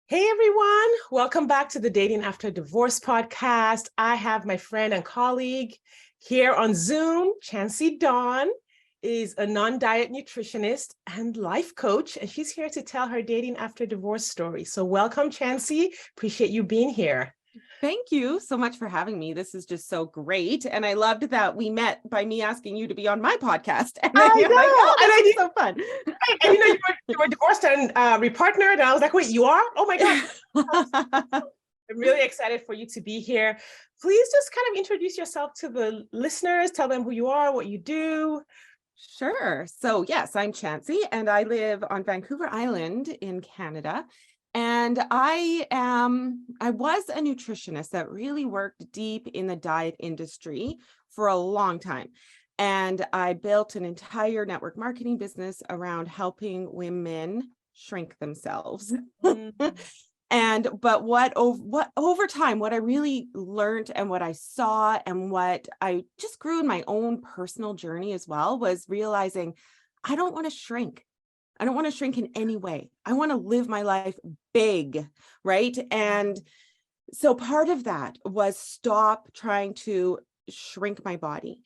Hey everyone, welcome back to the Dating After Divorce podcast. I have my friend and colleague here on Zoom. Chanci Dawn is a non-diet nutritionist and life coach, and she's here to tell her dating after divorce story. So welcome, Chanci. Appreciate you being here. Thank you so much for having me. This is just so great. And I loved that we met by me asking you to be on my podcast. And then you're like, oh, this is so fun. And you were divorced and repartnered, and I was like, wait, you are? Oh my God. I'm really excited for you to be here. Please just kind of introduce yourself to the listeners, tell them who you are, what you do. Sure. So yes, I'm Chanci and I live on Vancouver Island in Canada. And I was a nutritionist that really worked deep in the diet industry for a long time. And I built an entire network marketing business around helping women shrink themselves. But what over time, what I really learned and what I saw and what I just grew in my own personal journey as well was realizing I don't want to shrink. I don't want to shrink in any way. I want to live my life big, right? And so part of that was stop trying to shrink my body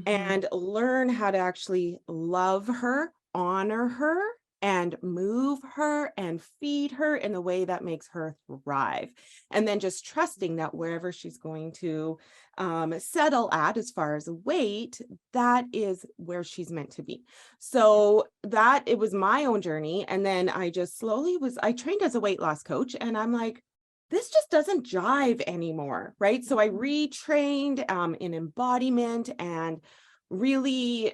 and learn how to actually love her, honor her, and move her and feed her in the way that makes her thrive. And then just trusting that wherever she's going to settle at as far as weight, that is where she's meant to be. So that it was my own journey. And then I just slowly I trained as a weight loss coach, and I'm like, this just doesn't jive anymore, right? So I retrained in embodiment and really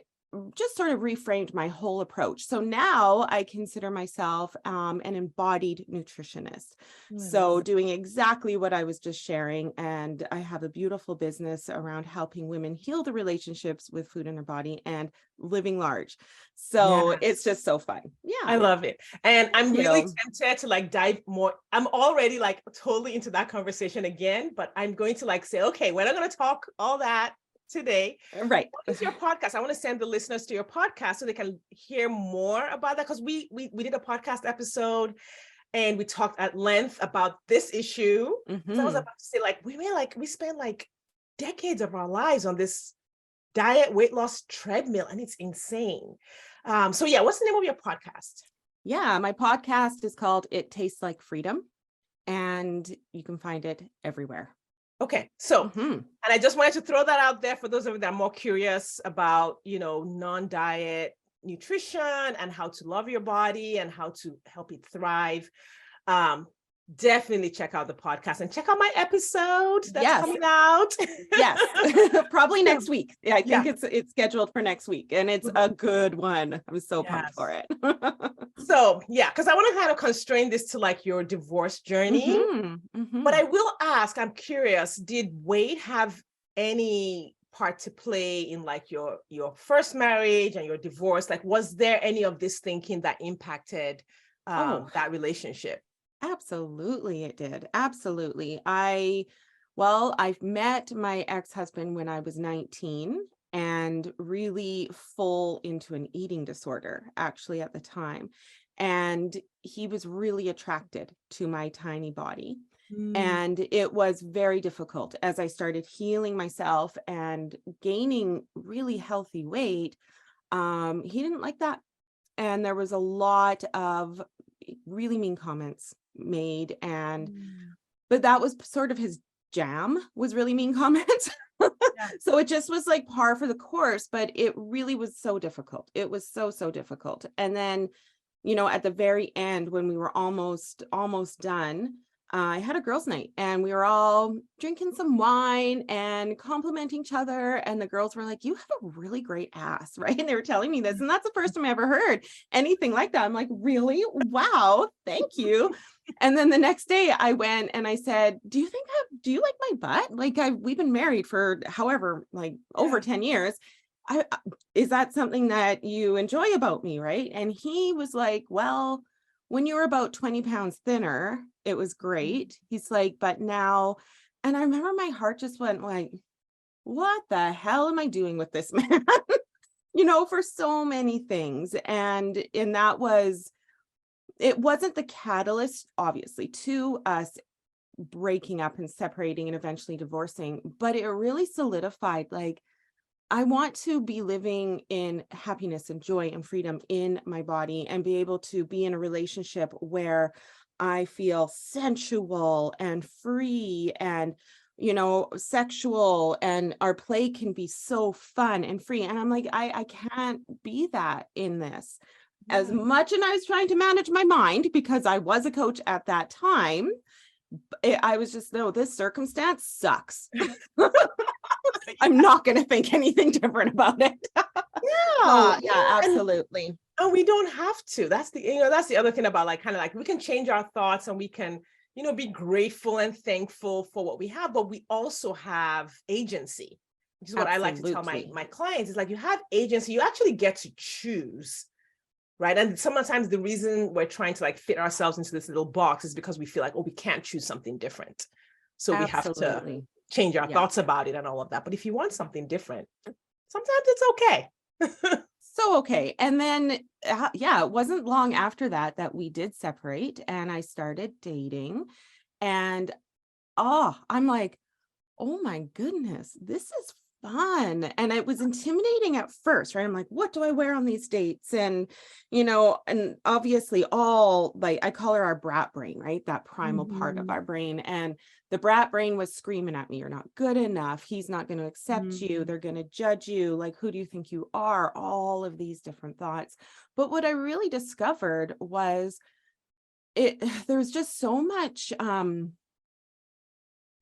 just sort of reframed my whole approach. So now I consider myself an embodied nutritionist. So doing exactly what I was just sharing. And I have a beautiful business around helping women heal the relationships with food in their body and living large. So it's just so fun. Yeah. I love it. And I'm really tempted to dive more. I'm already totally into that conversation again, but I'm going to say, okay, we're not going to talk all that today. Right. What is your podcast? I want to send the listeners to your podcast so they can hear more about that, because we did a podcast episode and we talked at length about this issue. So I was about to say, we spent decades of our lives on this diet weight loss treadmill, and it's insane. So yeah, what's the name of your podcast? Yeah, my podcast is called It Tastes Like Freedom, and you can find it everywhere. Okay, so, and I just wanted to throw that out there for those of you that are more curious about, non-diet nutrition and how to love your body and how to help it thrive. Definitely check out the podcast and check out my episode that's coming out. Yes, probably next week. Yeah, I think it's scheduled for next week, and it's a good one. I'm so pumped for it. So yeah, because I want to kind of constrain this to your divorce journey. But I will ask, I'm curious, did weight have any part to play in your first marriage and your divorce? Was there any of this thinking that impacted that relationship? Absolutely, it did. Absolutely. I've met my ex-husband when I was 19 and really full into an eating disorder, actually, at the time. And he was really attracted to my tiny body. And it was very difficult as I started healing myself and gaining really healthy weight. He didn't like that. And there was a lot of really mean comments made, but that was sort of his jam, was really mean comments. So it just was par for the course, but it really was so difficult. It was so difficult. And then, at the very end, when we were almost done, I had a girls' night and we were all drinking some wine and complimenting each other. And the girls were like, "You have a really great ass," right? And they were telling me this. And that's the first time I ever heard anything like that. I'm like, really? Wow. Thank you. And then the next day I went and I said, do you like my butt? We've been married for however, over 10 years. Is that something that you enjoy about me? Right. And he was like, well, when you were about 20 pounds thinner, it was great. He's like, but now, and I remember my heart just went what the hell am I doing with this man? For so many things. And that was it wasn't the catalyst, obviously, to us breaking up and separating and eventually divorcing, but it really solidified, like, I want to be living in happiness and joy and freedom in my body and be able to be in a relationship where I feel sensual and free and, sexual, and our play can be so fun and free. And I'm like, I can't be that in this. As Yeah. much, and I was trying to manage my mind because I was a coach at that time. I was just, no, this circumstance sucks. I'm not going to think anything different about it. So Yeah, yeah, absolutely. and we don't have to. That's the other thing about, like, kind of like, we can change our thoughts and we can, be grateful and thankful for what we have, but we also have agency, which is what I like to tell my Absolutely. clients, is like, you have agency, you actually get to choose, right? And sometimes the reason we're trying to, like, fit ourselves into this little box is because we feel like, oh, we can't choose something different. So we have to Absolutely. change our Yeah. thoughts about it and all of that. But if you want something different, sometimes it's okay. So, okay. And then, yeah, it wasn't long after that we did separate and I started dating. And I'm like, oh my goodness, this is fun. And it was intimidating at first, right? I'm like, what do I wear on these dates? And, and obviously all, like, I call her our brat brain, right? That primal part of Mhm. our brain. And the brat brain was screaming at me, you're not good enough. He's not going to accept you. Mhm. They're going to judge you. Like, who do you think you are? All of these different thoughts. But what I really discovered was there's just so much,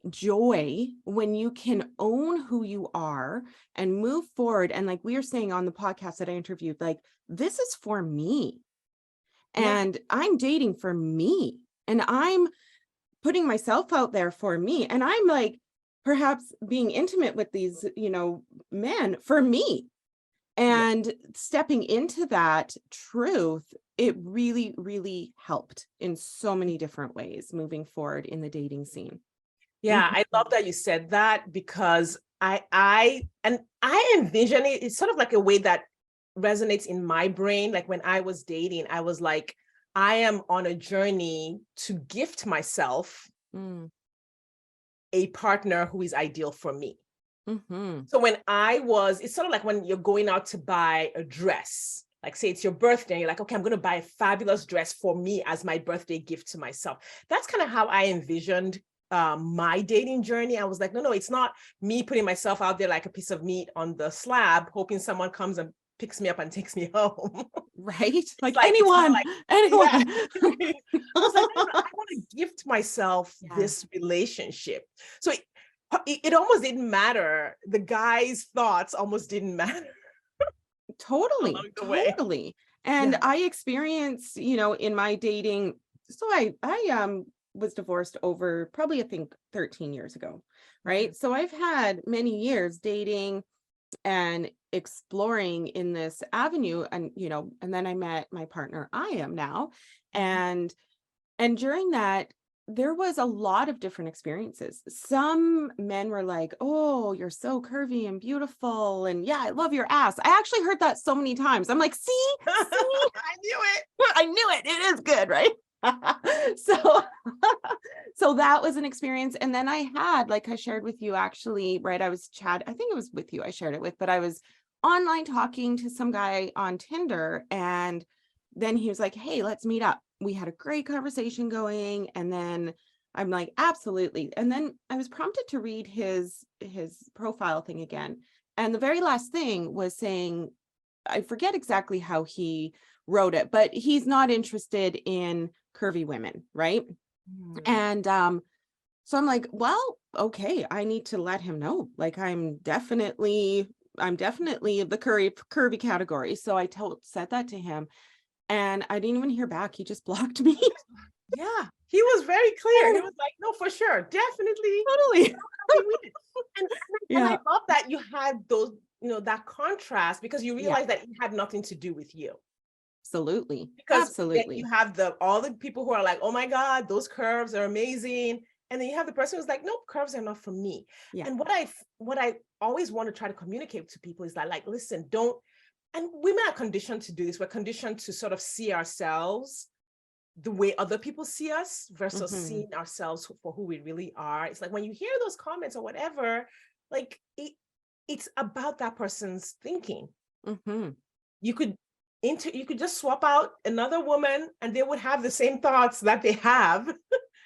joy when you can own who you are and move forward. And like we were saying on the podcast that I interviewed, like, this is for me Yeah. and I'm dating for me and I'm putting myself out there for me. And I'm like, perhaps being intimate with these, men for me, Yeah. and stepping into that truth. It really, really helped in so many different ways moving forward in the dating scene. Yeah, Mhm. I love that you said that, because I envision it. It's sort of like a way that resonates in my brain. Like, when I was dating, I was like, I am on a journey to gift myself Mm. a partner who is ideal for me. Mhm. So it's sort of like when you're going out to buy a dress, like, say it's your birthday, and you're like, okay, I'm going to buy a fabulous dress for me as my birthday gift to myself. That's kind of how I envisioned my dating journey. I was like, no, it's not me putting myself out there like a piece of meat on the slab, hoping someone comes and picks me up and takes me home. Right? Like, It's more anyone, like, yeah. anyone. I was like, no, I want to gift myself Yeah. this relationship. So it almost didn't matter. The guy's thoughts almost didn't matter Totally, along the way. totally. And Yeah. I experienced, in my dating, so I was divorced over probably, I think, 13 years ago, Mhm. right? So I've had many years dating and exploring in this avenue, and and then I met my partner I am now. Mhm. And during that, there was a lot of different experiences. Some men were like, "Oh, you're so curvy and beautiful. And yeah, I love your ass." I actually heard that so many times. I'm like, see, I knew it. I knew it. It is good, right? So, so that was an experience. And then I had, like I shared with you actually, right? I think it was with you I shared it with, but I was online talking to some guy on Tinder, and then he was like, "Hey, let's meet up." We had a great conversation going, and then I'm like, "Absolutely." And then I was prompted to read his profile thing again. And the very last thing was saying, I forget exactly how he wrote it, but he's not interested in curvy women, right? Mhm. And so I'm like, well, okay, I need to let him know. Like, I'm definitely the curvy category. So I said that to him, and I didn't even hear back. He just blocked me. Yeah, he was very clear. He And was like, no, for sure, definitely. totally. We win. And I Yeah, love that you had those, that contrast, because you yeah, realize that it had nothing to do with you. absolutely. Because then you Absolutely. have all the people who are like, oh my God, those curves are amazing. And then you have the person who's like, nope, curves are not for me. Yeah. And what I always want to try to communicate to people is that, like, listen, don't, and women are conditioned to do this. We're conditioned to sort of see ourselves the way other people see us versus Mhm. seeing ourselves for who we really are. It's like when you hear those comments or whatever, like it's about that person's thinking. Mhm. You could you could just swap out another woman and they would have the same thoughts that they have.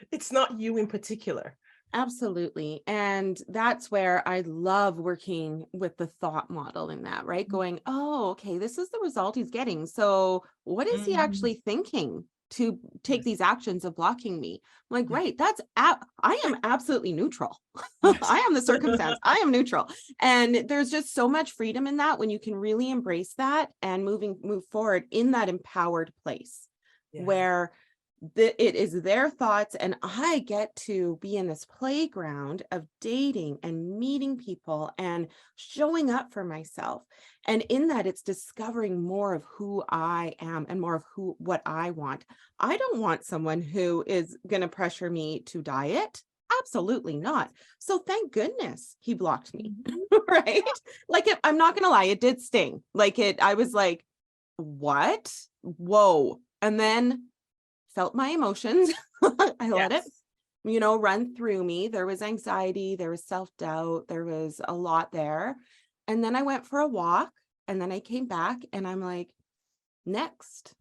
It's not you in particular. Absolutely. And that's where I love working with the thought model in that, right? Going, oh, okay, this is the result he's getting. So what is he Mhm. actually thinking to take Yes. these actions of blocking me? I'm like, Yeah. right, I am absolutely neutral. Yes. I am the circumstance. I am neutral. And there's just so much freedom in that when you can really embrace that and move forward in that empowered place Yeah. where it is their thoughts, and I get to be in this playground of dating and meeting people and showing up for myself. And in that, it's discovering more of who I am and more of what I want. I don't want someone who is going to pressure me to diet. Absolutely not. So thank goodness he blocked me. Mhm. Right? Like I'm not going to lie, it did sting. I was like, what? Whoa. And then felt my emotions. I let it, Yes. run through me. There was anxiety, there was self-doubt, there was a lot there. And then I went for a walk and then I came back and I'm like, next.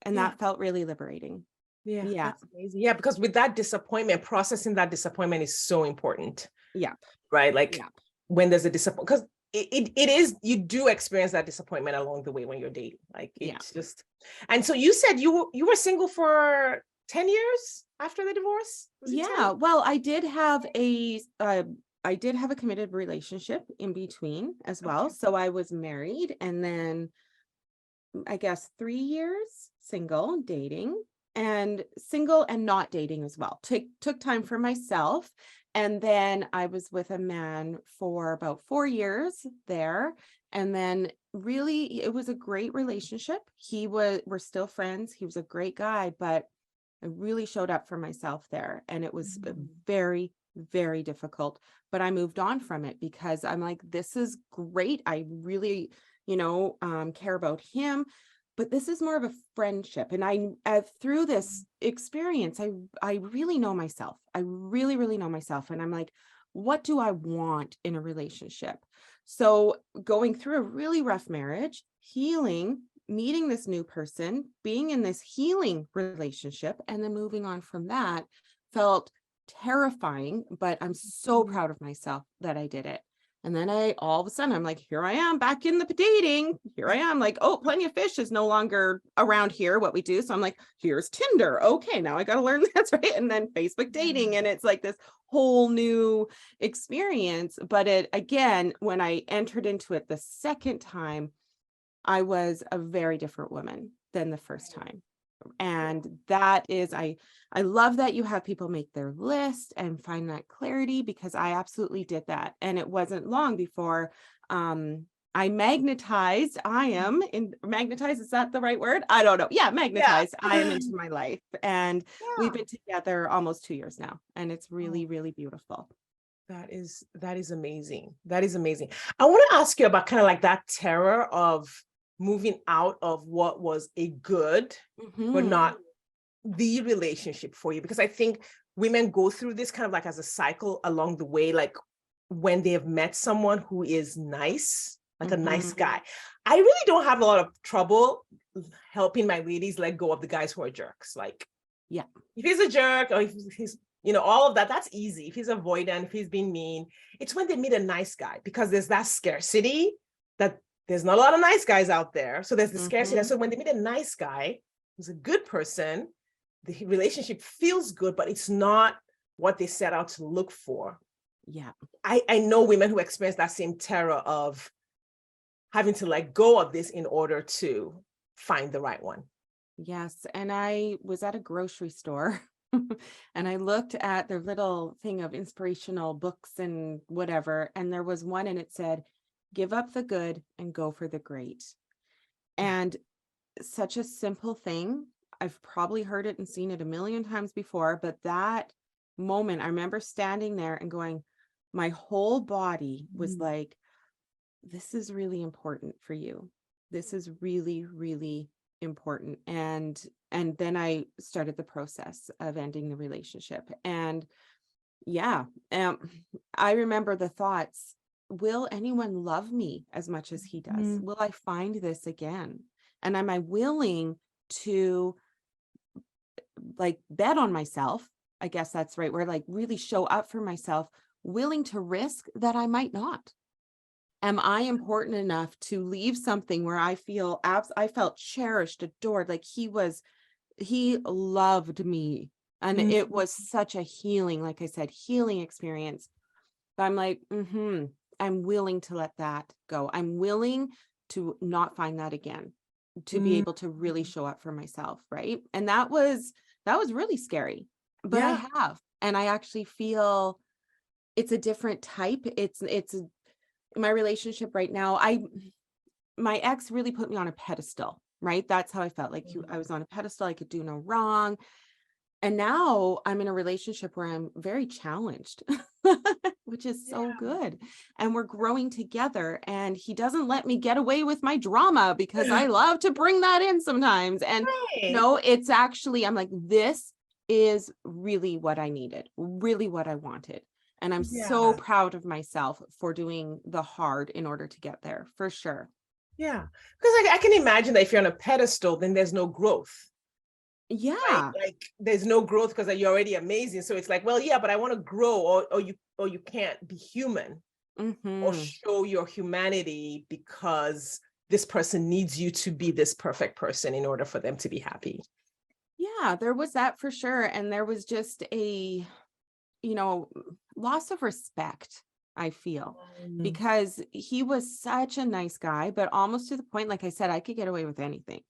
And Yeah. that felt really liberating. Yeah. Yeah. That's amazing. Yeah. Because with that disappointment, processing that disappointment is so important, Yeah. right? Like Yeah. when there's a disappointment, because it is, you do experience that disappointment along the way when you're dating. Like Yeah. it's just, and so you said you were single for 10 years after the divorce? Was it 10? Yeah. Well, I did have a committed relationship in between as well. Okay. So I was married and then I guess 3 years single and not dating as well. Took time for myself. And then I was with a man for about 4 years there. And then really it was a great relationship. We're still friends. He was a great guy, but I really showed up for myself there. And it was Mhm. very, very difficult. But I moved on from it because I'm like, this is great. I really, care about him. But this is more of a friendship. And through this experience, I really know myself. I really, really know myself. And I'm like, what do I want in a relationship? So going through a really rough marriage, healing, meeting this new person, being in this healing relationship, and then moving on from that felt terrifying, but I'm so Mhm. proud of myself that I did it. And then all of a sudden, I'm like, here I am back in the dating. Here I am like, oh, Plenty of Fish is no longer around here, what we do. So I'm like, here's Tinder. Okay, now I got to learn that's right. And then Facebook dating. And it's like this whole new experience. But again, when I entered into it the second time, I was a very different woman than the first time. And that is, I love that you have people make their list and find that clarity, because I absolutely did that. And it wasn't long before I magnetized. Magnetized, is that the right word? I don't know. Yeah, Yeah. magnetized. I am into my life. And we've Yeah. been together almost 2 years now. And it's Oh, really, really beautiful. that is amazing. That is amazing. I want to ask you about kind of like that terror of moving out of what was a good, but Mhm. not the relationship for you, because I think women go through this kind of like as a cycle along the way, like when they have met someone who is nice, like a nice Mhm. guy. I really don't have a lot of trouble helping my ladies let go of the guys who are jerks. Like Yeah. if he's a jerk or if he's, all of that, that's easy. If he's avoidant, if he's being mean, it's when they meet a nice guy, because there's that scarcity that there's not a lot of nice guys out there. So there's the scarcity. Mhm. So when they meet a nice guy who's a good person, the relationship feels good, but it's not what they set out to look for. Yeah. I know women who experience that same terror of having to let go of this in order to find the right one. Yes, and I was at a grocery store and I looked at their little thing of inspirational books and whatever, and there was one and it said, give up the good and go for the great. Yeah. And such a simple thing. I've probably heard it and seen it a million times before, but that moment, I remember standing there and going, my whole body was Mm. like, this is really important for you. This is really, really important. And then I started the process of ending the relationship. And yeah, I remember the thoughts, will anyone love me as much as he does? Mm. Will I find this again? And am I willing to like bet on myself? I guess that's right. Where like really show up for myself, willing to risk that I might not. Am I important enough to leave something where I felt cherished, adored, like he loved me. And Mm. it was such a healing, like I said, healing experience. But I'm like, I'm willing to let that go. I'm willing to not find that again, to be Mm. able to really show up for myself. Right. And that was really scary, but I Yeah. have, and I actually feel it's a different type. My relationship right now, my ex really put me on a pedestal, right? That's how I felt, like I was on a pedestal, I could do no wrong. And now I'm in a relationship where I'm very challenged, which is so Yeah. good. And we're growing together, and he doesn't let me get away with my drama because I love to bring that in sometimes. And Right. it's actually, I'm like, this is really what I needed, really what I wanted. And I'm so Yeah. proud of myself for doing the hard in order to get there, for sure. Yeah. Because I can imagine that if you're on a pedestal, then there's no growth. Right? Yeah. Like there's no growth because you're already amazing. So it's like, well, yeah, but I want to grow, or you can't be human or Hmm. show your humanity because this person needs you to be this perfect person in order for them to be happy. Yeah, there was that for sure. And there was just a, loss of respect, I feel, Mm. because he was such a nice guy, but almost to the point, like I said, I could get away with anything.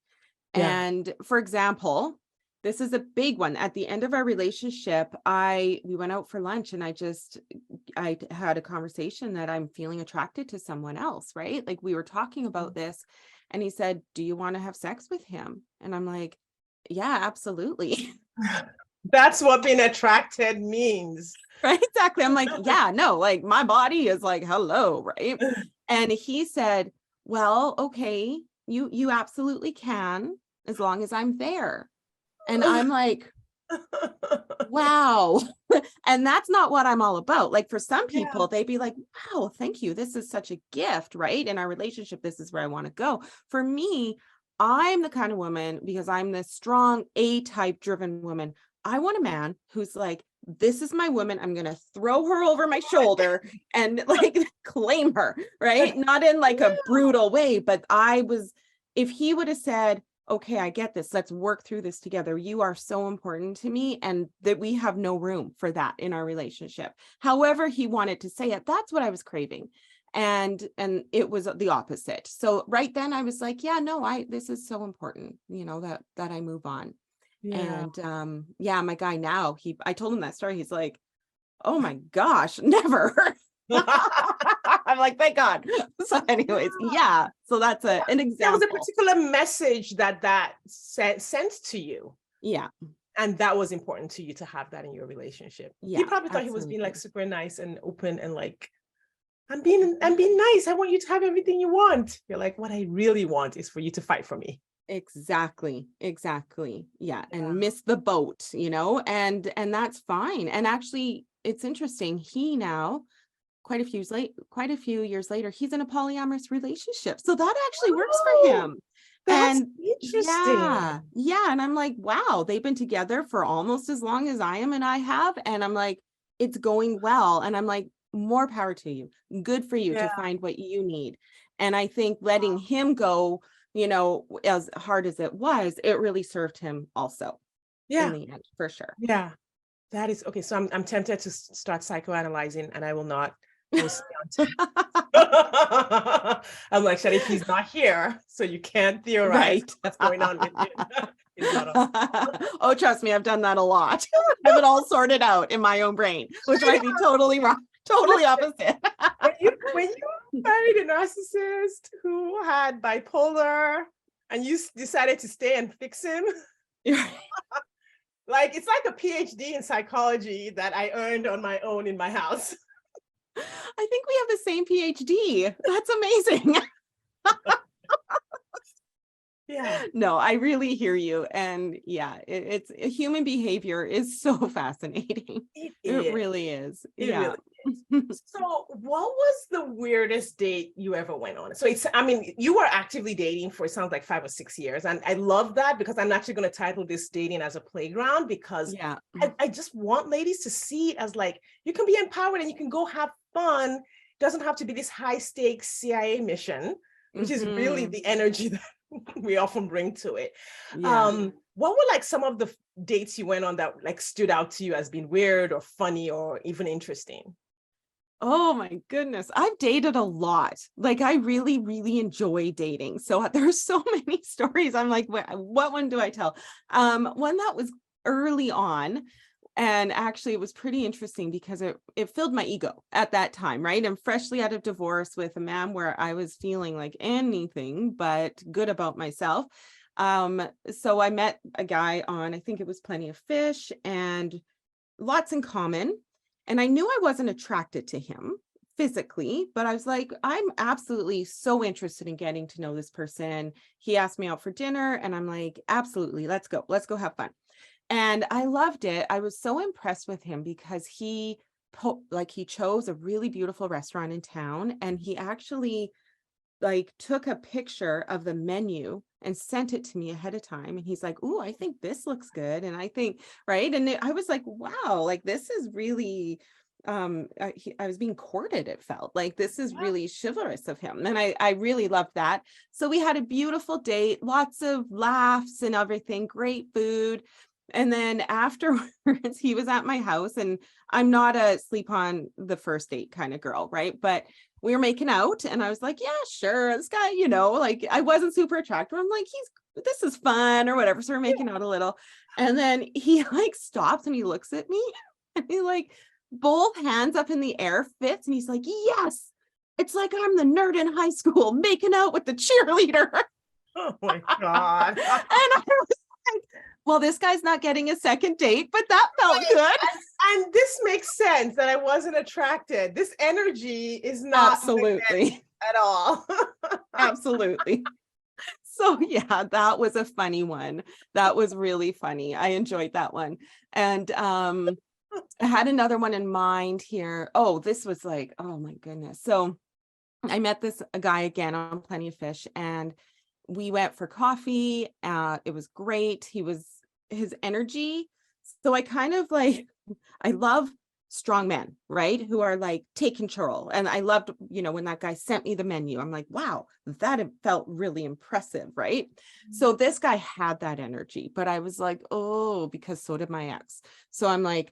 Yeah. And for example, this is a big one. At the end of our relationship, we went out for lunch, and I had a conversation that I'm feeling attracted to someone else, right? Like we were talking about this, and he said, "Do you want to have sex with him?" And I'm like, "Yeah, absolutely." That's what being attracted means. Right? Exactly. I'm like, "Yeah, no, like my body is like, hello," right? And he said, "Well, okay, you absolutely can, as long as I'm there." And I'm like, wow. And that's not what I'm all about. Like for some Yeah. people, they'd be like, wow, thank you. This is such a gift, right? In our relationship, this is where I want to go. For me, I'm the kind of woman, because I'm this strong A-type driven woman. I want a man who's like, this is my woman. I'm going to throw her over my shoulder and like claim her, right? Not in like a brutal way, but if he would have said, okay, I get this. Let's work through this together. You are so important to me, and that we have no room for that in our relationship. However he wanted to say it, that's what I was craving. And it was the opposite. So right then I was like, yeah, no, this is so important, that I move on. Yeah. And yeah, my guy now, I told him that story. He's like, oh my gosh, never. I'm like, thank God. So anyways, yeah. So that's an There was a example. particular message that sent to you, Yeah. and that was important to you to have that in your relationship. He Yeah, probably thought he was being like absolutely. super nice and open and like, I'm being nice. I want you to have everything you want. You're like, what I really want is for you to fight for me. Exactly. Yeah. Yeah. And miss the boat, and that's fine. And actually, it's interesting. He now, quite a few years later, he's in a polyamorous relationship. So that actually works for Oh, him. that's And interesting. yeah. And I'm like, wow, they've been together for almost as long as I am and I have. And I'm like, it's going well. And I'm like, more power to you. Good for you to Yeah. find what you need. And I think letting him go, as hard as it was, it really served him also in Yeah. the end, for sure. Yeah. That is okay. So I'm tempted to start psychoanalyzing, and I will not. I will stay on I'm like, Sharif, he's not here, so you can't theorize Right. what's going on with him. He's not on. Oh, trust me, I've done that a lot. I have it all sorted out in my own brain, which might be totally wrong, totally opposite. When you married a narcissist who had bipolar, and you decided to stay and fix him, like it's like a PhD in psychology that I earned on my own in my house. I think we have the same PhD. That's amazing. No, I really hear you. And yeah, it's human behavior is so fascinating. It It is. really is. It Yeah. really is. So, what was the weirdest date you ever went on? So, I mean, you were actively dating for, it sounds like 5 or 6 years. And I love that, because I'm actually going to title this dating as a playground, because Yeah. I just want ladies to see it as like, you can be empowered and you can go have fun. It doesn't have to be this high stakes CIA mission, which is really Mhm. the energy that we often bring to it. Yeah. What were like some of the dates you went on that like stood out to you as being weird or funny or even interesting? Oh my goodness. I've dated a lot. Like I really, really enjoy dating. So there's so many stories. I'm like, what one do I tell? One that was early on. And actually it was pretty interesting because it filled my ego at that time, right? I'm freshly out of divorce with a man where I was feeling like anything but good about myself. So I met a guy on, I think it was Plenty of Fish, and lots in common. And I knew I wasn't attracted to him physically, but I was like, I'm absolutely so interested in getting to know this person. He asked me out for dinner, and I'm like, absolutely, let's go. Let's go have fun. And I loved it. I was so impressed with him because he chose a really beautiful restaurant in town, and he actually like took a picture of the menu and sent it to me ahead of time. And he's like, "Ooh, I think this looks good." And I think, right. And I was like, wow, like this is really, I was being courted. It felt like this is Yeah. really chivalrous of him. And I really loved that. So we had a beautiful date, lots of laughs and everything, great food. And then afterwards, he was at my house, and I'm not a sleep on the first date kind of girl, right? But we were making out, and I was like, yeah, sure. This guy, like I wasn't super attractive. I'm like, this is fun or whatever. So we're making out a little. And then he like stops and he looks at me and he like both hands up in the air fits. And he's like, yes, it's like I'm the nerd in high school making out with the cheerleader. Oh my God. And I was like, well, this guy's not getting a second date, but that felt good. And this makes sense that I wasn't attracted. This energy is not Absolutely. at all. Absolutely. So yeah, that was a funny one. That was really funny. I enjoyed that one. And I had another one in mind here. Oh, this was like, oh my goodness. So I met this a guy again on Plenty of Fish, and we went for coffee. It was great. His energy. So I kind of like, I love strong men, right? Who are like take control. And I loved, when that guy sent me the menu, I'm like, wow, that felt really impressive, right? So this guy had that energy, but I was like, oh, because so did my ex. So I'm like,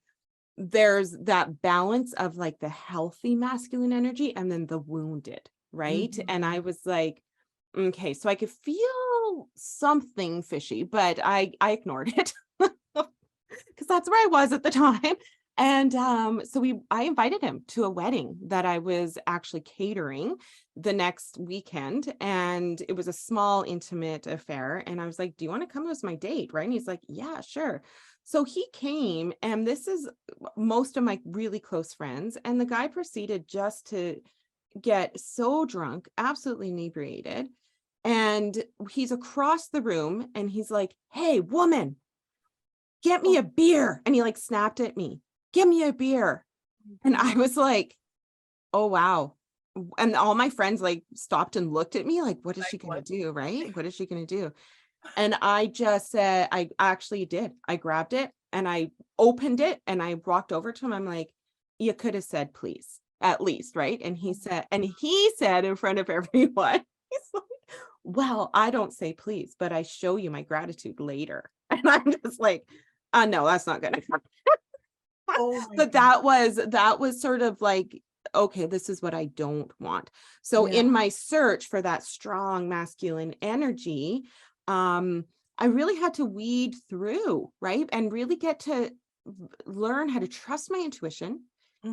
there's that balance of like the healthy masculine energy and then the wounded, right? And I was like, okay, so I could feel something fishy, but I ignored it because that's where I was at the time. And so I invited him to a wedding that I was actually catering the next weekend. And it was a small, intimate affair. And I was like, do you want to come as my date? Right. And he's like, yeah, sure. So he came, and this is most of my really close friends. And the guy proceeded just to get so drunk, absolutely inebriated. And he's across the room and he's like, hey, woman, get me a beer. And he like snapped at me, give me a beer. And I was like, oh, wow. And all my friends like stopped and looked at me like, what is she going to do? Right? What is she going to do? And I just said, I actually did. I grabbed it and I opened it and I walked over to him. I'm like, you could have said, please, at least. Right. And he said in front of everyone, he's like, well, I don't say please, but I show you my gratitude later. And I'm just like, no, that's not going to happen. Oh my But God. that was sort of like, okay, this is what I don't want. So Yeah. in my search for that strong masculine energy, I really had to weed through, right? And really get to learn how to trust my intuition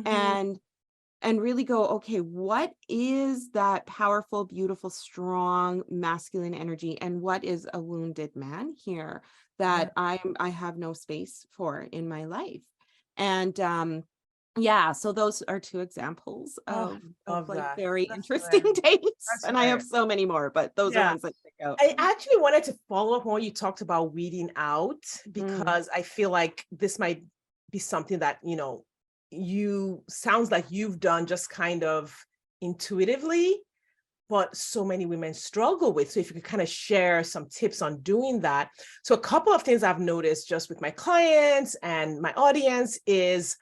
and really go, okay, what is that powerful, beautiful, strong masculine energy, and what is a wounded man here that I have no space for in my life? And Yeah, so those are two examples Oh, of love like that. very That's interesting hilarious. dates. That's And I have hilarious. so many more, but those are Yeah. ones that stick out. I actually wanted to follow up on what you talked about weeding out, Mm, because I feel like this might be something that, you sounds like you've done just kind of intuitively, but so many women struggle with. So if you could kind of share some tips on doing that. So a couple of things I've noticed just with my clients and my audience is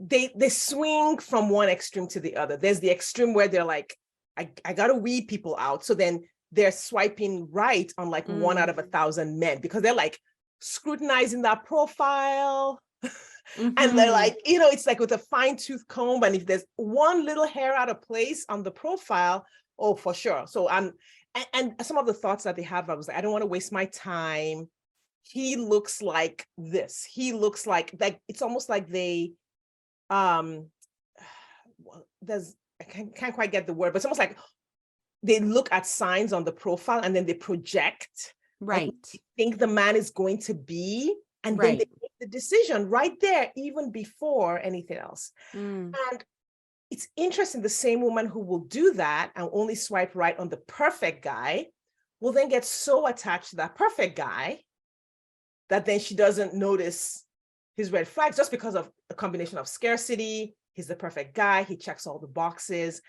they swing from one extreme to the other. There's the extreme where they're like, I gotta weed people out. So then they're swiping right on like one out mm, of 1,000 men, because they're like scrutinizing that profile. And they're mhm, like, it's like with a fine tooth comb. And if there's one little hair out of place on the profile, oh, for sure. So and some of the thoughts that they have, I was like, I don't want to waste my time. He looks like this. He looks like it's almost like they um well, there's I can't quite get the word, but it's almost like they look at signs on the profile and then they project like what right, they think the man is going to be, and then they right. make the decision right there, even before anything else. Mm, And it's interesting, the same woman who will do that and only swipe right on the perfect guy will then get so attached to that perfect guy that then she doesn't notice his red flags, just because of a combination of scarcity. He's the perfect guy. He checks all the boxes.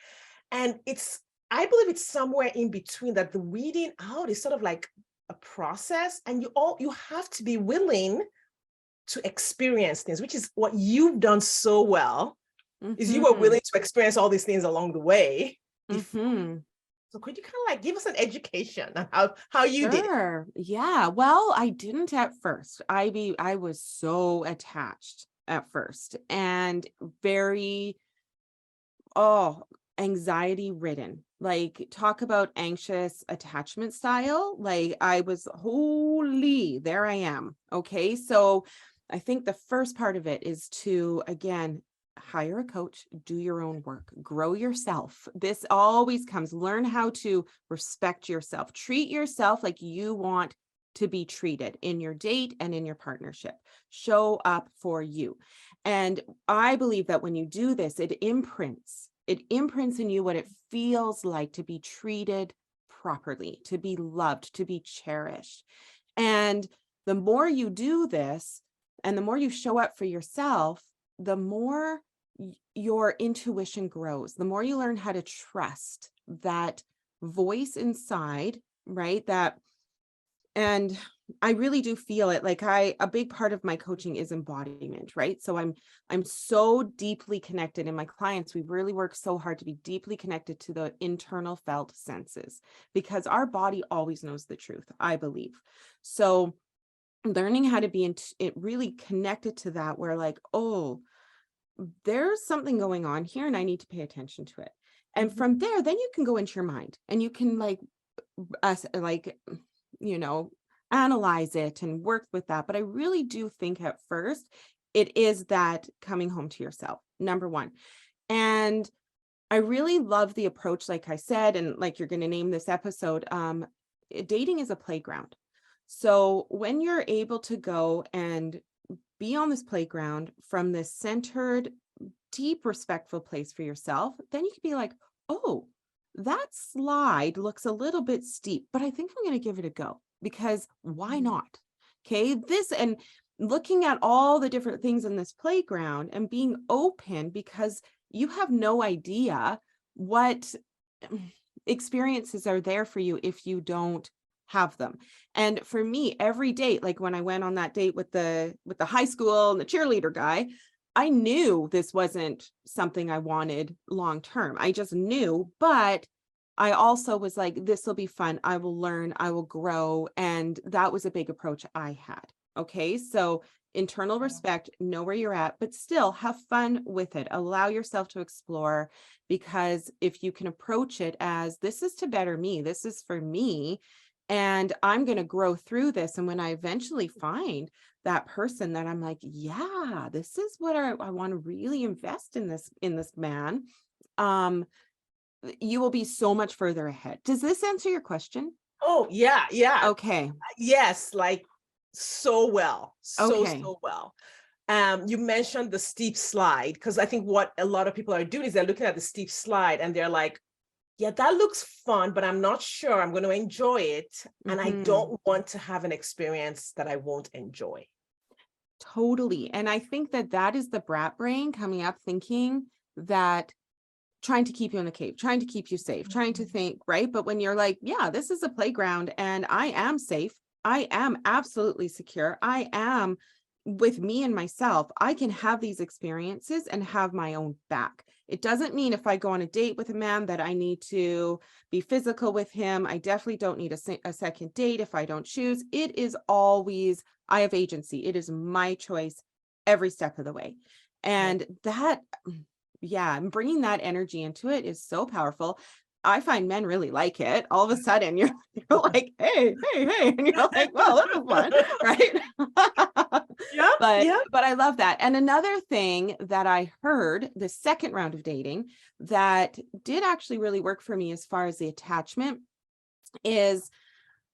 And I believe it's somewhere in between, that the weeding out is sort of like a process. And you have to be willing to experience things, which is what you've done so well, is you were mhm, willing to experience all these things along the way before. mhm. So could you kind of like give us an education on how you did it? Sure. Yeah. Well, I didn't at first. I was so attached at first and very, oh, anxiety ridden. Like, talk about anxious attachment style. Like, I was, holy, there I am. Okay. So I think the first part of it is to, again, hire a coach, do your own work, grow yourself. This always comes, learn how to respect yourself, treat yourself like you want to be treated in your date and in your partnership. Show up for you. And I believe that when you do this, it imprints in you what it feels like to be treated properly, to be loved, to be cherished. And the more you do this, and the more you show up for yourself, the more your intuition grows, the more you learn how to trust that voice inside, right? And I really do feel it. Like, a big part of my coaching is embodiment, right? So I'm so deeply connected, and my clients, we really work so hard to be deeply connected to the internal felt senses, because our body always knows the truth, I believe. So learning how to be it really connected to that, where like, oh, there's something going on here and I need to pay attention to it. And Mhm. from there, then you can go into your mind and you can like, you know, analyze it and work with that. But I really do think at first it is that coming home to yourself, number one. And I really love the approach, like I said, and like you're going to name this episode, dating is a playground. So when you're able to go and be on this playground from this centered, deep, respectful place for yourself, then you could be like, oh, that slide looks a little bit steep, but I think I'm going to give it a go, because why Mhm. not? Okay. And looking at all the different things in this playground and being open, because you have no idea what experiences are there for you if you don't have them. And for me, every date, like when I went on that date with the high school and the cheerleader guy, I knew this wasn't something I wanted long term. I just knew, but I also was like, this will be fun. I will learn, I will grow. And that was a big approach I had. Okay. So internal respect, know where you're at, but still have fun with it. Allow yourself to explore, because if you can approach it as, this is to better me, this is for me, and I'm going to grow through this. And when I eventually find that person that I'm like, yeah, this is what I want to really invest in this man, um, you will be so much further ahead. Does this answer your question? Oh, yeah, yeah. Okay. Yes, like so well, Okay. so well. You mentioned the steep slide, because I think what a lot of people are doing is they're looking at the steep slide and they're like, yeah, that looks fun, but I'm not sure I'm going to enjoy it. And I don't want to have an experience that I won't enjoy. Totally. And I think that that is the brat brain coming up thinking that trying to keep you in the cave, trying to keep you safe, trying to think, right? But when you're like, yeah, this is a playground and I am safe. I am absolutely secure. I am with me and myself. I can have these experiences and have my own back. It doesn't mean if I go on a date with a man that I need to be physical with him. I definitely don't need a second date if I don't choose. It is always, I have agency. It is my choice every step of the way. And that, yeah, and bringing that energy into it is so powerful. I find men really like it. All of a sudden you're like, hey, and you're like, well, that was fun, right? Yeah, but I love that. And another thing that I heard the second round of dating that did actually really work for me as far as the attachment is,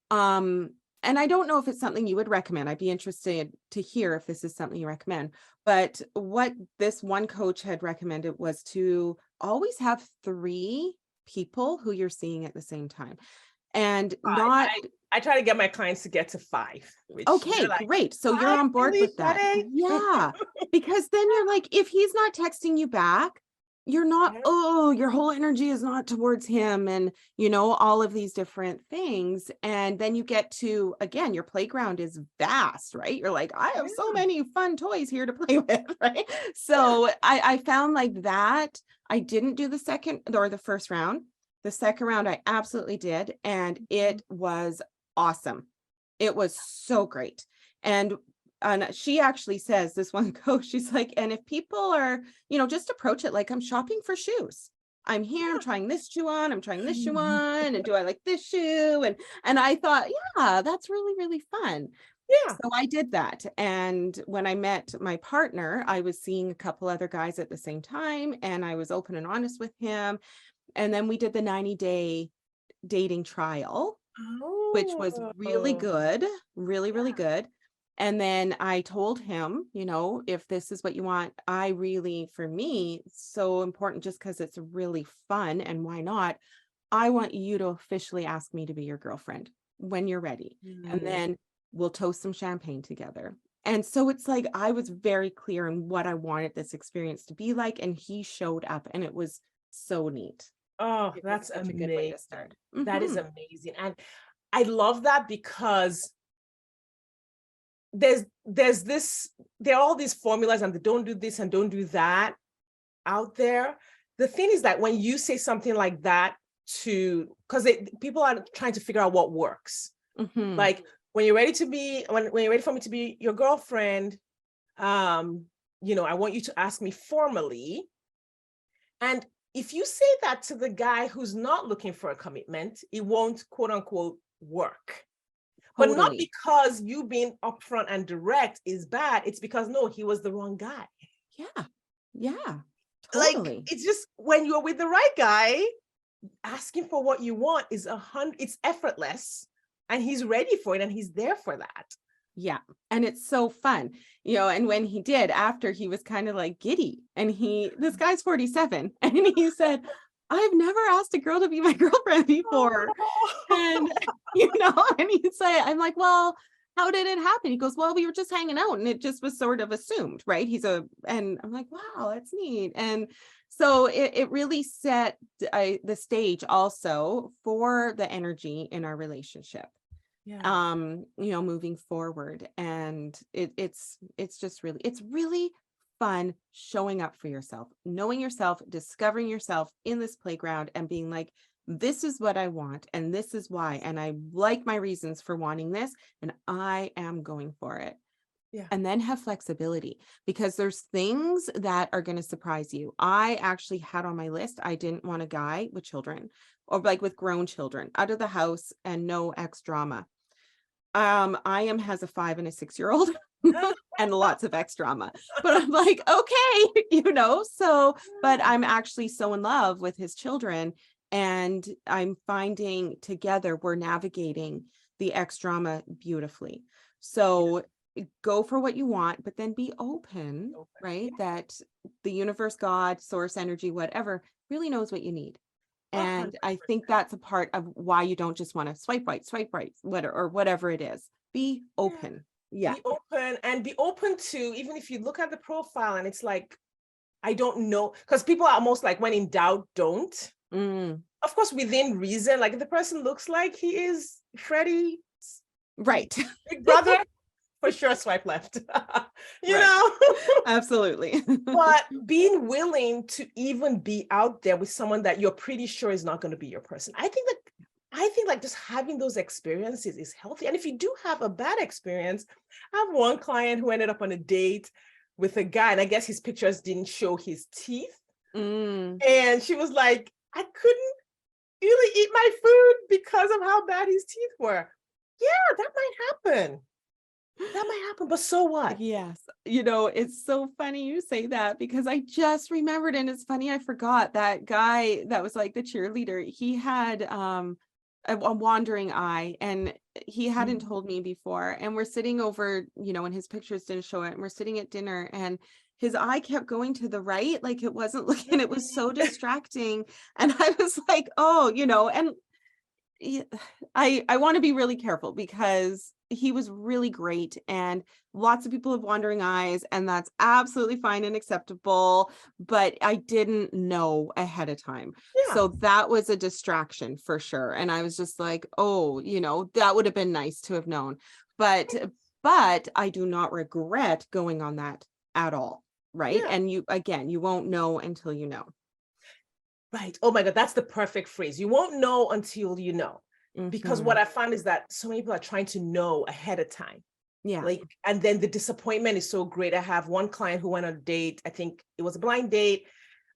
and I don't know if it's something you would recommend. I'd be interested to hear if this is something you recommend. But what this one coach had recommended was to always have 3 people who you're seeing at the same time. And not I try to get my clients to get to 5. okay, like, great. So you're on board with that. Yeah. Because then you're like, if he's not texting you back, you're not, oh, your whole energy is not towards him and, you know, all of these different things. And then you get to, again, your playground is vast, right? You're like, I have so many fun toys here to play with, right? So I found like that. I didn't do the second or the first round. The second round, I absolutely did. And it was awesome. It was so great. And she actually says, this one coach, she's like, and if people are, you know, just approach it like I'm shopping for shoes. I'm here, I'm trying this shoe on, I'm trying this shoe on, and do I like this shoe? And I thought, yeah, that's really, really fun. Yeah. So I did that. And when I met my partner, I was seeing a couple other guys at the same time, and I was open and honest with him. And then we did the 90-day dating trial, which was really good, really, really good. And then I told him, you know, if this is what you want, I really, for me, it's so important just because it's really fun and why not? I want you to officially ask me to be your girlfriend when you're ready. And then we'll toast some champagne together. And so it's like, I was very clear on what I wanted this experience to be like. And he showed up and it was so neat. Oh, that's such amazing. a good way to start. That is amazing. And I love that because there are all these formulas and they don't do this and don't do that out there. The thing is that when you say something like that because people are trying to figure out what works. Like when you're ready for me to be your girlfriend, you know, I want you to ask me formally. And if you say that to the guy who's not looking for a commitment, it won't quote unquote work. But not because you being upfront and direct is bad. It's because no, he was the wrong guy. Yeah. Totally. Like it's just when you're with the right guy, asking for what you want is it's effortless and he's ready for it and he's there for that. Yeah. And it's so fun, you know, and when he did, after he was kind of like giddy and this guy's 47 and he said, I've never asked a girl to be my girlfriend before. And, you know, and he'd say, I'm like, well, how did it happen? He goes, well, we were just hanging out and it just was sort of assumed, right? And I'm like, wow, that's neat. And so it really set the stage also for the energy in our relationship. Yeah. You know, moving forward. And it's just really, it's really fun showing up for yourself, knowing yourself, discovering yourself in this playground and being like, this is what I want and this is why, and I like my reasons for wanting this and I am going for it. Yeah. And then have flexibility because there's things that are going to surprise you. I actually had on my list, I didn't want a guy with children or like with grown children out of the house and no ex drama. I has a 5 and a 6-year-old and lots of ex drama, but I'm like, okay, you know, so, but I'm actually so in love with his children and I'm finding together, we're navigating the ex drama beautifully. So go for what you want, but then be open, right? That the universe, God, source, energy, whatever, really knows what you need. And I think 100%. that's a part of why you don't just want to swipe right, or whatever it is. Be open. Yeah. Be open, and be open to, even if you look at the profile and it's like, I don't know, because people are almost like, when in doubt, don't. Of course, within reason, like if the person looks like he is Freddie, Right. big brother, for sure, swipe left. You Right. know? Absolutely. But being willing to even be out there with someone that you're pretty sure is not going to be your person. I think like just having those experiences is healthy. And if you do have a bad experience, I have one client who ended up on a date with a guy, and I guess his pictures didn't show his teeth. And she was like, I couldn't really eat my food because of how bad his teeth were. Yeah, that might happen. That might happen, but so what? Yes. It's so funny you say that, because I just remembered, and it's funny, I forgot that guy that was like the cheerleader. He had a wandering eye, and he hadn't told me before. And we're sitting over, and his pictures didn't show it. And we're sitting at dinner, and his eye kept going to the right, like it wasn't looking, it was so distracting. And I was like, oh, and I want to be really careful, because he was really great, and lots of people have wandering eyes, and that's absolutely fine and acceptable, but I didn't know ahead of time. Yeah. So that was a distraction for sure. And I was just like, oh, that would have been nice to have known. But I do not regret going on that at all. Right. Yeah. And you won't know until you know. Right. Oh my God, that's the perfect phrase. You won't know until you know. Because what I found is that so many people are trying to know ahead of time. Yeah. Like, and then the disappointment is so great. I have one client who went on a date. I think it was a blind date.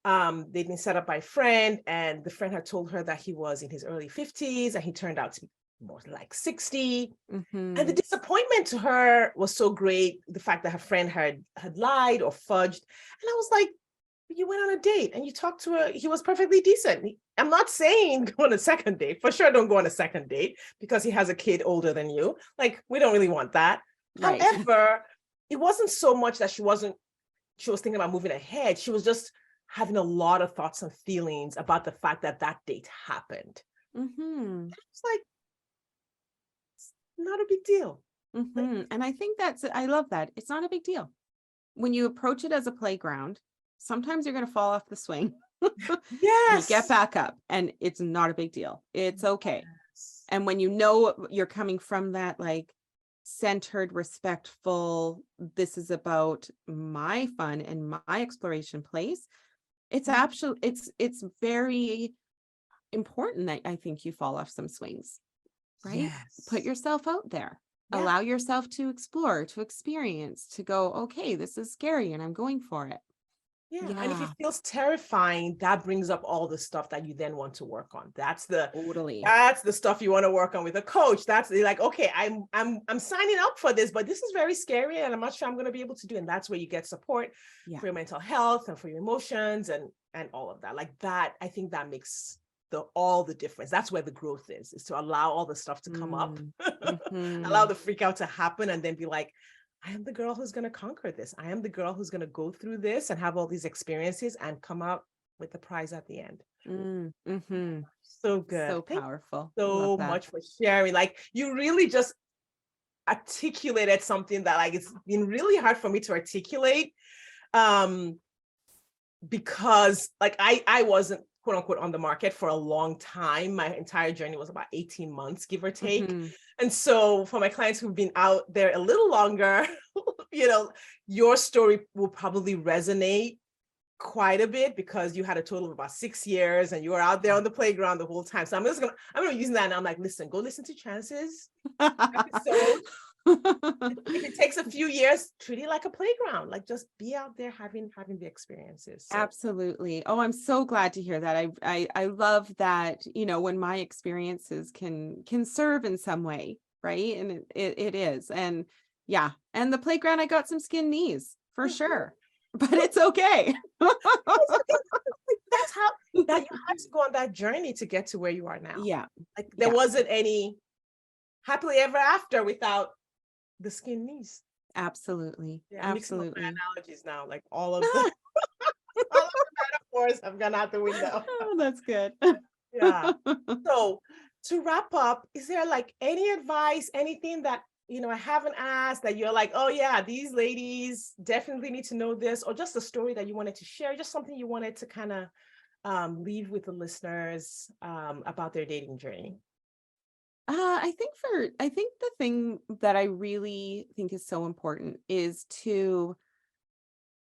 They'd been set up by a friend, and the friend had told her that he was in his early 50s, and he turned out to be more like 60. And the disappointment to her was so great. The fact that her friend had lied or fudged. And I was like, you went on a date and you talked to her. He was perfectly decent. I'm not saying go on a second date. For sure, don't go on a second date because he has a kid older than you. Like, we don't really want that. Right. However, it wasn't so much that she was thinking about moving ahead. She was just having a lot of thoughts and feelings about the fact that date happened. It's like, it's not a big deal. Like, and I think I love that. It's not a big deal. When you approach it as a playground, sometimes you're going to fall off the swing. Yes. You get back up, and it's not a big deal. It's okay. Yes. And when you're coming from that, like, centered, respectful, this is about my fun and my exploration place, it's actually, it's very important that I think you fall off some swings, right? Yes. Put yourself out there. Yeah. Allow yourself to explore, to experience, to go, okay, this is scary and I'm going for it. Yeah. And if it feels terrifying, that brings up all the stuff that you then want to work on. That's the stuff you want to work on with a coach. That's like, okay, I'm signing up for this, but this is very scary and I'm not sure I'm going to be able to do it. And that's where you get support for your mental health and for your emotions and all of that. Like that, I think that makes all the difference. That's where the growth is to allow all the stuff to come up, allow the freak out to happen, and then be like, I am the girl who's going to conquer this. I am the girl who's going to go through this and have all these experiences and come out with the prize at the end. So good. So powerful. So much for sharing. Like, you really just articulated something that, like, it's been really hard for me to articulate, because like I wasn't, quote unquote, on the market for a long time. My entire journey was about 18 months, give or take. And so for my clients who've been out there a little longer, your story will probably resonate quite a bit because you had a total of about 6 years and you were out there on the playground the whole time. So I'm gonna use that, and I'm like, listen, go listen to Chance's episode. If it takes a few years, treat it like a playground. Like, just be out there having the experiences. So. Absolutely. Oh, I'm so glad to hear that. I love that, when my experiences can serve in some way, right? And it is. And yeah, and the playground, I got some skin knees for sure, but it's okay. That's how that you had to go on that journey to get to where you are now. Yeah. Like, there wasn't any happily ever after without the skin knees. Absolutely. Yeah, I'm mixing up my Absolutely. analogies now. Like all of the all of the metaphors have gone out the window. Oh, that's good. Yeah. So to wrap up, is there like any advice, anything that I haven't asked that you're like, oh yeah, these ladies definitely need to know this, or just a story that you wanted to share, just something you wanted to kind of leave with the listeners about their dating journey? I think the thing that I really think is so important is to,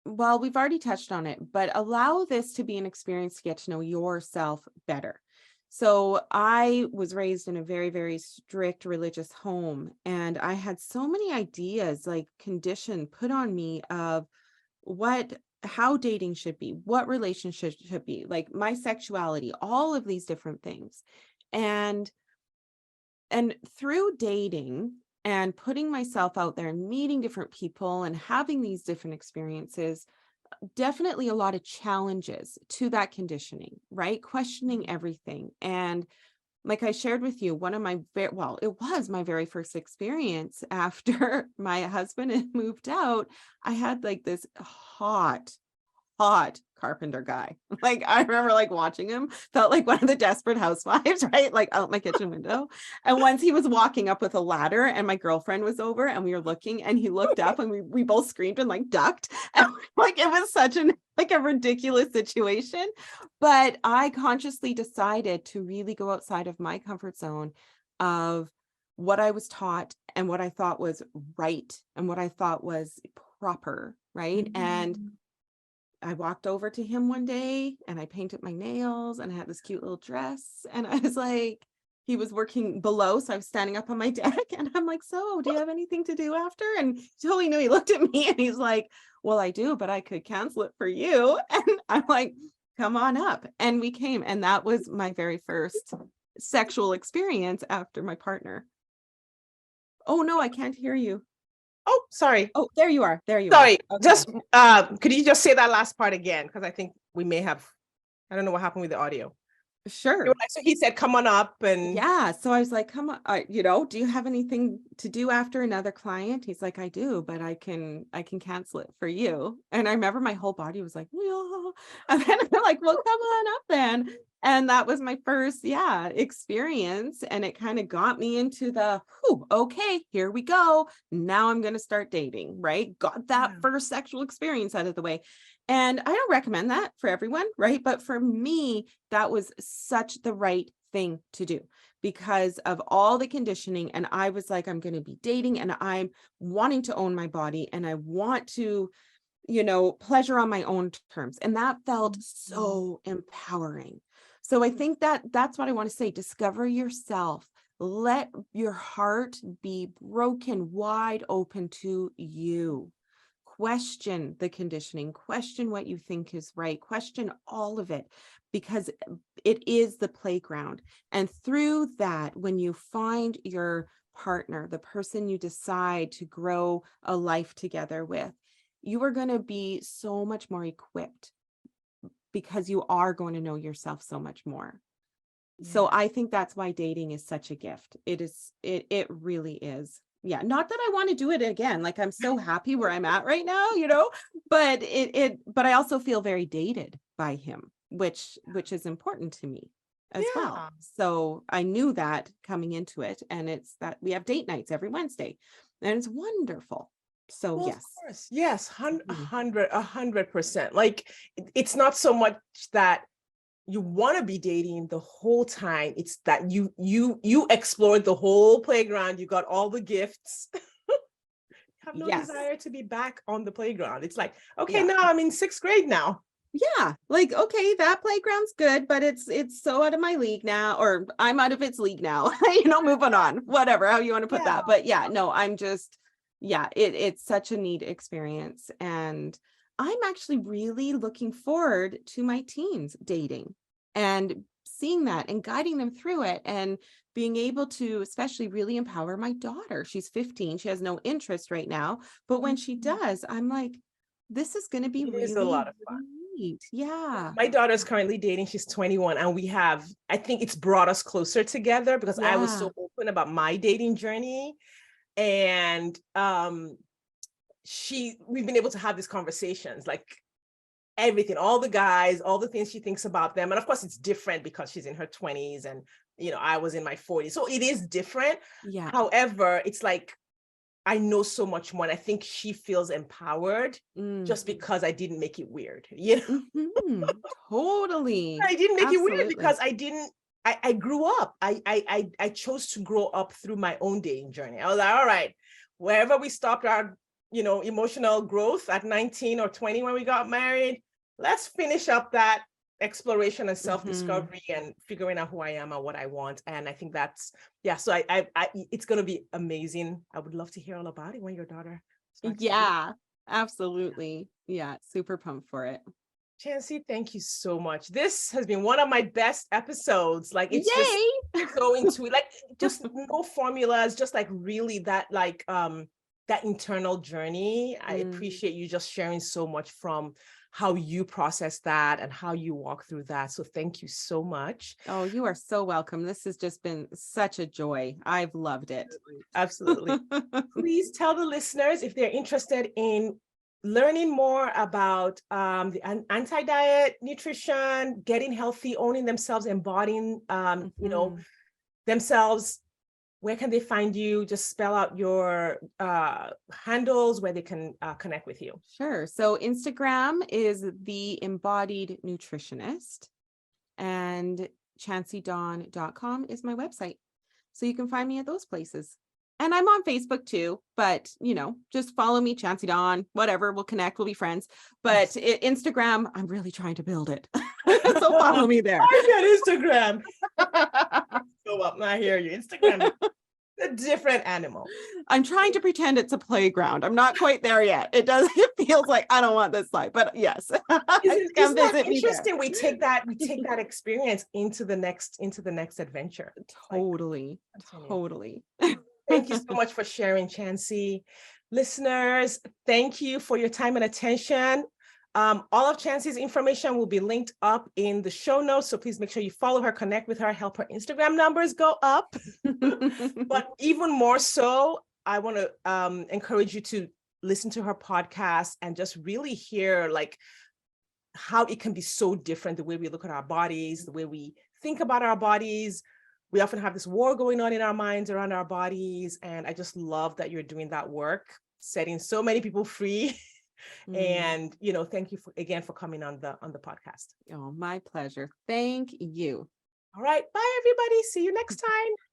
well, we've already touched on it, but allow this to be an experience to get to know yourself better. So I was raised in a very, very strict religious home, and I had so many ideas like conditioned put on me of how dating should be, what relationships should be, like my sexuality, all of these different things. And through dating and putting myself out there and meeting different people and having these different experiences, definitely a lot of challenges to that conditioning, right? Questioning everything. And like I shared with you, one of my well, it was my very first experience after my husband had moved out. I had like this hot carpenter guy. Like I remember like watching him, felt like one of the Desperate Housewives, right? Like out my kitchen window. And once he was walking up with a ladder and my girlfriend was over and we were looking and he looked up and we both screamed and like ducked. And like it was such a ridiculous situation. But I consciously decided to really go outside of my comfort zone of what I was taught and what I thought was right and what I thought was proper, right? And Mhm. I walked over to him one day and I painted my nails and I had this cute little dress. And I was like, he was working below. So I was standing up on my deck and I'm like, so do you have anything to do after? And he totally knew. He looked at me and he's like, well, I do, but I could cancel it for you. And I'm like, come on up. And we came. And that was my very first sexual experience after my partner. Oh, no, I can't hear you. Oh, sorry. Oh, there you are. There you are. Sorry. Okay. Just could you just say that last part again? Because I think we may have, I don't know what happened with the audio. You were Sure. like, so he said, come on up and Yeah. So I was like, come on, do you have anything to do after another client? He's like, I do, but I can cancel it for you. And I remember my whole body was like, yeah. And then I'm like, well, come on up then. And that was my first, experience. And it kind of got me into okay, here we go. Now I'm going to start dating, right? Got that yeah. first sexual experience out of the way. And I don't recommend that for everyone, right? But for me, that was such the right thing to do because of all the conditioning. And I was like, I'm going to be dating and I'm wanting to own my body and I want to, pleasure on my own terms. And that felt Mhm. so empowering. So I think that that's what I want to say. Discover yourself. Let your heart be broken wide open to you. Question the conditioning, question what you think is right, question all of it, because it is the playground. And through that, when you find your partner, the person you decide to grow a life together with, you are going to be so much more equipped because you are going to know yourself so much more. So Yeah. I think that's why dating is such a gift. It really is. Yeah, not that I want to do it again. Like I'm so happy where I'm at right now, but but I also feel very dated by him, which is important to me as well. Yeah. So I knew that coming into it, and it's that we have date nights every Wednesday, and it's wonderful. So Well, of yes. course. Yes, Mhm. 100%. Like it's not so much that you want to be dating the whole time. It's that you explored the whole playground. You got all the gifts. Have no Yes. desire to be back on the playground. It's like, okay, Yeah. now I'm in sixth grade now. Yeah, like, okay, that playground's good, but it's so out of my league now, or I'm out of its league now, moving on, whatever, how you want to put Yeah. that. But yeah, no, I'm just, yeah, it's such a neat experience. And I'm actually really looking forward to my teens dating and seeing that and guiding them through it and being able to especially really empower my daughter. She's 15, she has no interest right now, but when she Mhm. does, I'm like, this is going to be It is a really, lot of fun. really neat. Yeah. My daughter's currently dating. She's 21, and I think it's brought us closer together because I was Yeah. so open about my dating journey. And we've been able to have these conversations, like everything, all the guys, all the things she thinks about them. And of course it's different because she's in her 20s and, I was in my 40s. So it is different. Yeah. However, it's like, I know so much more. And I think she feels empowered just because I didn't make it weird, Totally. I didn't make it weird Absolutely. because I grew up. I chose to grow up through my own dating journey. I was like, all right, wherever we stopped our, emotional growth at 19 or 20 when we got married, let's finish up that exploration and self-discovery and figuring out who I am and what I want. And I think that's, so I it's going to be amazing. I would love to hear all about it when your daughter starts. Yeah, absolutely. Yeah, super pumped for it. Chanci, thank you so much. This has been one of my best episodes. Like, it's Yay! just so into it, like, just no formulas, just like really that, like, that internal journey. I appreciate you just sharing so much from how you process that and how you walk through that. So thank you so much. Oh, you are so welcome. This has just been such a joy. I've loved it. Absolutely. Please tell the listeners if they're interested in learning more about the anti-diet, nutrition, getting healthy, owning themselves, embodying, themselves. Where can they find you? Just spell out your handles where they can connect with you. Sure. So Instagram is The Embodied Nutritionist, and chancidawn.com is my website. So you can find me at those places. And I'm on Facebook too, but just follow me, Chanci Dawn, whatever, we'll connect, we'll be friends. But Instagram, I'm really trying to build it. So follow me there. I get Instagram. Go up, I hear you. Instagram is a different animal. I'm trying to pretend it's a playground. I'm not quite there yet. It feels like I don't want this life, but yes. Isn't that interesting? We take that experience into the next adventure. Totally. Thank you so much for sharing, Chanci. Listeners, thank you for your time and attention. All of Chanci's information will be linked up in the show notes. So please make sure you follow her, connect with her, help her Instagram numbers go up. But even more so, I want to encourage you to listen to her podcast and just really hear like how it can be so different, the way we look at our bodies, the way we think about our bodies. We often have this war going on in our minds around our bodies. And I just love that you're doing that work, setting so many people free. And, thank you again for coming on the podcast. Oh, my pleasure. Thank you. All right. Bye, everybody. See you next time.